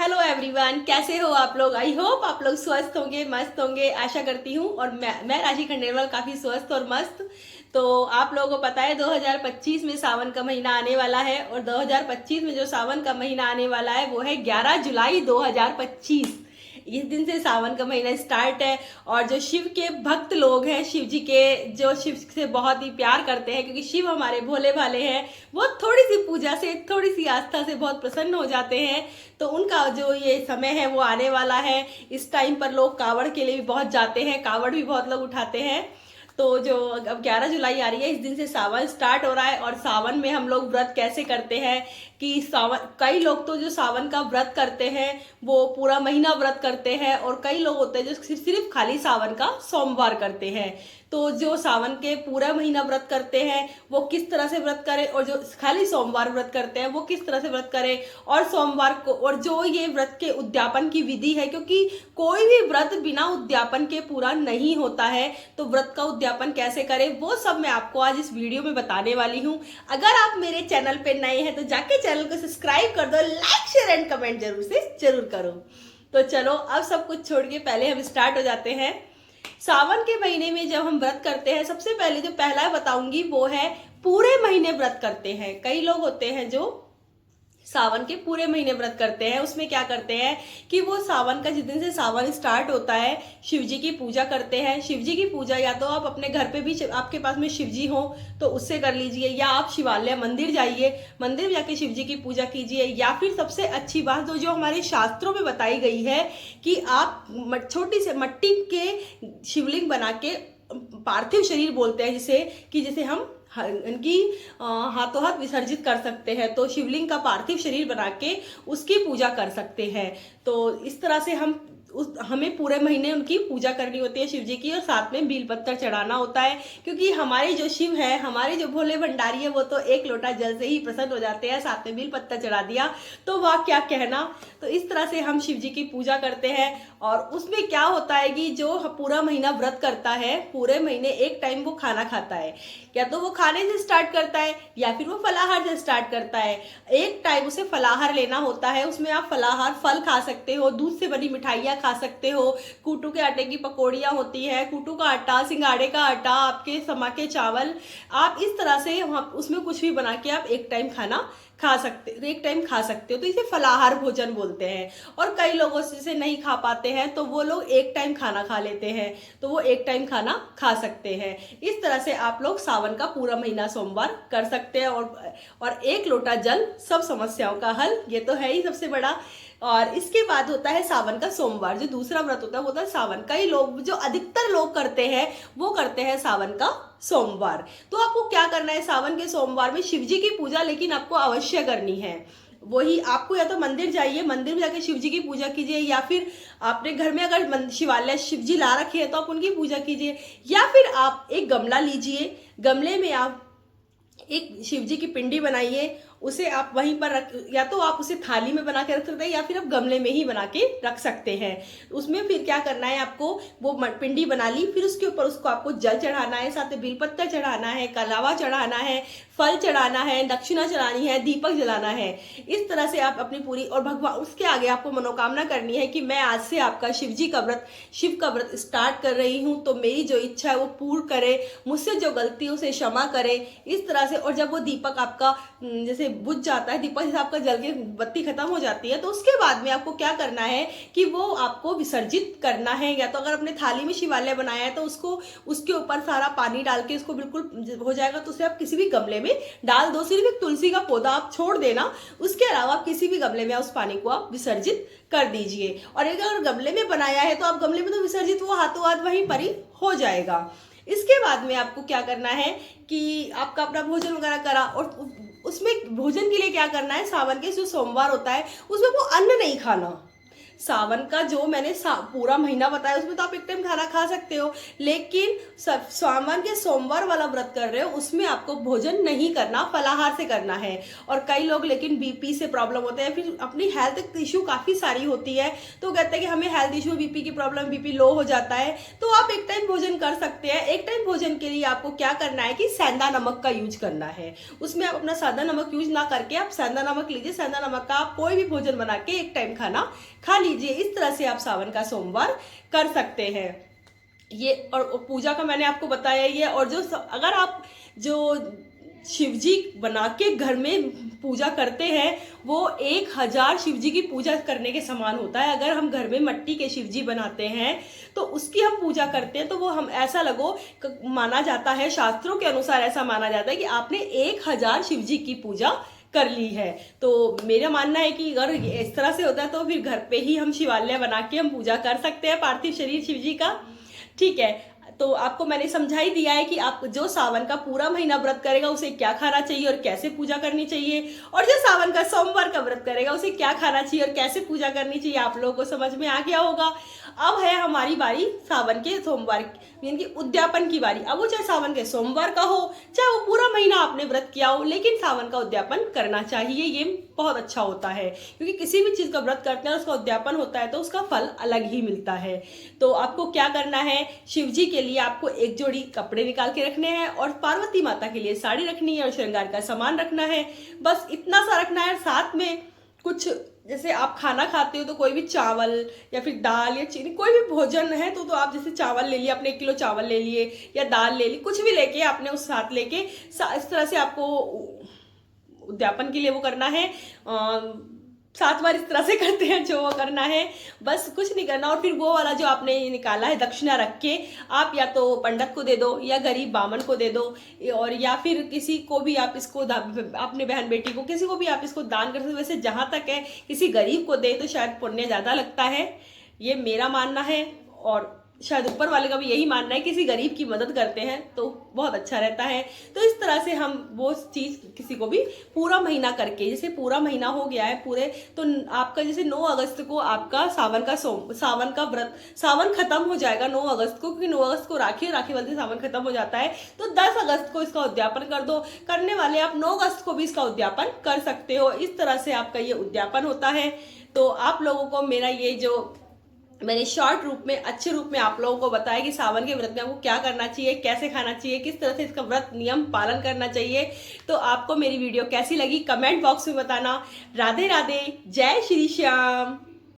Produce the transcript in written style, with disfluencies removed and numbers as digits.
Hello everyone, कैसे हो आप लोग। आई होप आप लोग स्वस्थ होंगे, मस्त होंगे, आशा करती हूँ। और मैं राशि खंडेलवाल काफ़ी स्वस्थ और मस्त। तो आप लोगों को पता है 2025 में सावन का महीना आने वाला है, और 2025 में जो सावन का महीना आने वाला है वो है 11 जुलाई 2025। इस दिन से सावन का महीना स्टार्ट है। और जो शिव के भक्त लोग हैं, शिव जी के जो शिव से बहुत ही प्यार करते हैं, क्योंकि शिव हमारे भोले भाले हैं, वो थोड़ी सी पूजा से, थोड़ी सी आस्था से बहुत प्रसन्न हो जाते हैं। तो उनका जो ये समय है वो आने वाला है। इस टाइम पर लोग कांवड़ के लिए भी बहुत जाते हैं, कांवड़ भी बहुत लोग उठाते हैं। तो जो अब 11 जुलाई आ रही है, इस दिन से सावन स्टार्ट हो रहा है। और सावन में हम लोग व्रत कैसे करते हैं कि सावन, कई लोग तो जो सावन का व्रत करते हैं वो पूरा महीना व्रत करते हैं, और कई लोग होते हैं जो सिर्फ खाली सावन का सोमवार करते हैं। तो जो सावन के पूरा महीना व्रत करते हैं वो किस तरह से व्रत करें, और जो खाली सोमवार व्रत करते हैं वो किस तरह से व्रत करें। और सोमवार को, और जो ये व्रत के उद्यापन की विधि है, क्योंकि कोई भी व्रत बिना उद्यापन के पूरा नहीं होता है, तो व्रत का उद्यापन कैसे करें वो सब मैं आपको आज इस वीडियो में बताने वाली हूँ। अगर आप मेरे चैनल पे नए हैं तो जाके चैनल को सब्सक्राइब कर दो, लाइक शेयर एंड कमेंट जरूर करो। तो चलो अब सब कुछ छोड़ के पहले हम स्टार्ट हो जाते हैं। सावन के महीने में जब हम व्रत करते हैं, सबसे पहले जो पहला बताऊंगी वो है पूरे महीने व्रत करते हैं। कई लोग होते हैं जो सावन के पूरे महीने व्रत करते हैं। उसमें क्या करते हैं कि वो सावन का, जिस दिन से सावन स्टार्ट होता है, शिव जी की पूजा करते हैं। शिव जी की पूजा या तो आप अपने घर पे भी, आपके पास में शिव जी हो तो उससे कर लीजिए, या आप शिवालय मंदिर जाइए, मंदिर में जाके शिव जी की पूजा कीजिए। या फिर सबसे अच्छी बात तो जो हमारे शास्त्रों में बताई गई है कि आप छोटी से मट्टी के शिवलिंग बना के, पार्थिव शरीर बोलते हैं जिसे, कि जैसे हम इनकी हाथों हाथ विसर्जित कर सकते हैं। तो शिवलिंग का पार्थिव शरीर बना के उसकी पूजा कर सकते हैं। तो इस तरह से हमें पूरे महीने उनकी पूजा करनी होती है शिव जी की, और साथ में बील पत्थर चढ़ाना होता है। क्योंकि हमारे जो शिव है, हमारे जो भोले भंडारी है, वो तो एक लोटा जल से ही प्रसन्न हो जाते हैं, साथ में बील पत्थर चढ़ा दिया तो वाह क्या कहना। तो इस तरह से हम शिव जी की पूजा करते हैं। और उसमें क्या होता है कि जो पूरा महीना व्रत करता है, पूरे महीने एक टाइम वो खाना खाता है, या तो वो खाने से स्टार्ट करता है या फिर वो फलाहार से स्टार्ट करता है। एक टाइम उसे फलाहार लेना होता है। उसमें आप फलाहार फल खा सकते हो, दूध से बनी मिठाइयाँ खा सकते हो, कूटू के आटे की पकौड़ियाँ होती है, कूटू का आटा, सिंगाड़े का आटा, आपके समा के चावल, आप इस तरह से उसमें कुछ भी बना के आप एक टाइम खाना खा सकते, एक टाइम खा सकते हो। तो इसे फलाहार भोजन बोलते हैं। और कई लोगों से नहीं खा पाते हैं तो वो लोग एक टाइम खाना खा लेते हैं, तो वो एक टाइम खाना खा सकते हैं। इस तरह से आप लोग सावन का पूरा महीना सोमवार कर सकते हैं। और एक लोटा जल सब समस्याओं का हल, ये तो है ही सबसे बड़ा। और इसके बाद होता है सावन का सोमवार, जो दूसरा व्रत होता है वो होता है सावन। कई लोग, जो अधिकतर लोग करते हैं, वो करते हैं सावन का सोमवार। तो आपको क्या करना है सावन के सोमवार में, शिव जी की पूजा लेकिन आपको अवश्य करनी है। वही आपको, या तो मंदिर जाइए, मंदिर में जाके शिव जी की पूजा कीजिए, या फिर आपने घर में अगर शिवालय शिव जी ला रखे हैं तो आप उनकी पूजा कीजिए। या फिर आप एक गमला लीजिए, गमले में आप एक शिव जी की पिंडी बनाइए, उसे आप वहीं पर रख, या तो आप उसे थाली में बना के रख सकते हैं, या फिर आप गमले में ही बना के रख सकते हैं। उसमें फिर क्या करना है आपको, वो पिंडी बना ली, फिर उसके ऊपर उसको आपको जल चढ़ाना है, साथ में बेलपत्र चढ़ाना है, कलावा चढ़ाना है, फल चढ़ाना है, दक्षिणा चढ़ानी है, दीपक जलाना है। इस तरह से आप अपनी पूरी, और भगवान उसके आगे आपको मनोकामना करनी है कि मैं आज से आपका शिव का व्रत स्टार्ट कर रही हूँ, तो मेरी जो इच्छा है वो पूर्ण करे, मुझसे जो गलती है उसे क्षमा करे। इस तरह से, और जब वो दीपक आपका जैसे बुझ जाता है, दीपक जैसे आपका जल के बत्ती खत्म हो जाती है, तो उसके बाद में आपको क्या करना है कि वो आपको विसर्जित करना है। या तो अगर अपने थाली में शिवालय बनाया है तो उसको, उसके ऊपर सारा पानी डाल के उसको बिल्कुल हो जाएगा, तो उसे आप किसी भी गमले में डाल दो। सिर्फ एक तुलसी का पौधा आप छोड़ देना, उसके अलावा आप किसी भी गमले में उस पानी को आप विसर्जित कर दीजिए। और अगर गमले में बनाया है तो आप गमले में तो विसर्जित, वो हाथों हाथ वहीं पर ही हो जाएगा। इसके बाद में आपको क्या करना है कि आपका अपना भोजन वगैरह करा, और उसमें भोजन के लिए क्या करना है, सावन के जो सोमवार होता है उसमें वो अन्न नहीं खाना। सावन का जो मैंने पूरा महीना बताया उसमें तो आप एक टाइम खाना खा सकते हो, लेकिन सावन के सोमवार वाला व्रत कर रहे हो उसमें आपको भोजन नहीं करना, फलाहार से करना है। और कई लोग लेकिन बीपी से प्रॉब्लम होते हैं, फिर अपनी हेल्थ इशू काफ़ी सारी होती है, तो कहते हैं कि हमें हेल्थ इशू, बीपी की प्रॉब्लम, बीपी लो हो जाता है, तो आप एक टाइम भोजन कर सकते हैं। एक टाइम भोजन के लिए आपको क्या करना है कि सेंधा नमक का यूज करना है। उसमें आप अपना सादा नमक यूज ना करके आप सेंधा नमक लीजिए। सेंधा नमक का आप कोई भी भोजन बना के एक टाइम खाना खा लीजिए। इस तरह से आप सावन का सोमवार कर सकते हैं। ये और पूजा का मैंने आपको बताया ही है। और जो अगर आप जो शिवजी बना के घर में पूजा करते हैं वो 1000 शिवजी की पूजा करने के समान होता है। अगर हम घर में मिट्टी के शिवजी बनाते हैं तो उसकी हम पूजा करते हैं तो वो हम ऐसा माना जाता है, शास्त्रों के अनुसार ऐसा माना जाता है कि आपने 1000 शिवजी की पूजा कर ली है। तो मेरा मानना है कि अगर इस तरह से होता है तो फिर घर पे ही हम शिवालय बना के हम पूजा कर सकते हैं पार्थिव शरीर शिवजी का। ठीक है, तो आपको मैंने समझा ही दिया है कि आप जो सावन का पूरा महीना व्रत करेगा उसे क्या खाना चाहिए और कैसे पूजा करनी चाहिए, और जो सावन का सोमवार का व्रत करेगा उसे क्या खाना चाहिए और कैसे पूजा करनी चाहिए। आप लोगों को समझ में आ गया होगा। अब है हमारी बारी सावन के सोमवार यानी कि उद्यापन की बारी। अब वो चाहे सावन के सोमवार का हो, चाहे वो पूरा महीना आपने व्रत किया हो, लेकिन सावन का उद्यापन करना चाहिए। ये बहुत अच्छा होता है, क्योंकि किसी भी चीज का व्रत करते हैं उसका उद्यापन होता है तो उसका फल अलग ही मिलता है। तो आपको क्या करना है, शिव जी के लिए आपको एक जोड़ी कपड़े निकाल के रखने हैं और पार्वती माता के लिए साड़ी रखनी है और श्रृंगार का सामान रखना है। बस इतना सा रखना है। साथ में कुछ, जैसे आप खाना खाते हो तो कोई भी चावल या फिर दाल या चीनी, कोई भी भोजन है तो आप जैसे चावल ले लिए, अपने 1 किलो चावल ले लिए या दाल ले ली, कुछ भी लेके आपने उस साथ लेके इस तरह से आपको उद्यापन के लिए वो करना है। 7 बार इस तरह से करते हैं जो वो करना है, बस कुछ नहीं करना। और फिर वो वाला जो आपने निकाला है दक्षिणा रख के आप या तो पंडित को दे दो या गरीब बामन को दे दो, और या फिर किसी को भी आप इसको अपने बहन बेटी को, किसी को भी आप इसको दान कर सकते हो। वैसे जहाँ तक है किसी गरीब को दे तो शायद पुण्य ज़्यादा लगता है, ये मेरा मानना है। और शायद ऊपर वाले का भी यही मानना है, किसी गरीब की मदद करते हैं तो बहुत अच्छा रहता है। तो इस तरह से हम वो चीज़ किसी को भी पूरा महीना करके, जैसे पूरा महीना हो गया है पूरे, तो आपका जैसे 9 अगस्त को आपका सावन का व्रत, सावन खत्म हो जाएगा 9 अगस्त को, क्योंकि 9 अगस्त को राखी वाले दिन सावन खत्म हो जाता है। तो 10 अगस्त को इसका उद्यापन कर दो। करने वाले आप 9 अगस्त को भी इसका उद्यापन कर सकते हो। इस तरह से आपका ये उद्यापन होता है। तो आप लोगों को मेरा ये जो मैंने शॉर्ट रूप में, अच्छे रूप में आप लोगों को बताया कि सावन के व्रत में आपको क्या करना चाहिए, कैसे खाना चाहिए, किस तरह से इसका व्रत नियम पालन करना चाहिए। तो आपको मेरी वीडियो कैसी लगी कमेंट बॉक्स में बताना। राधे राधे, जय श्री श्याम।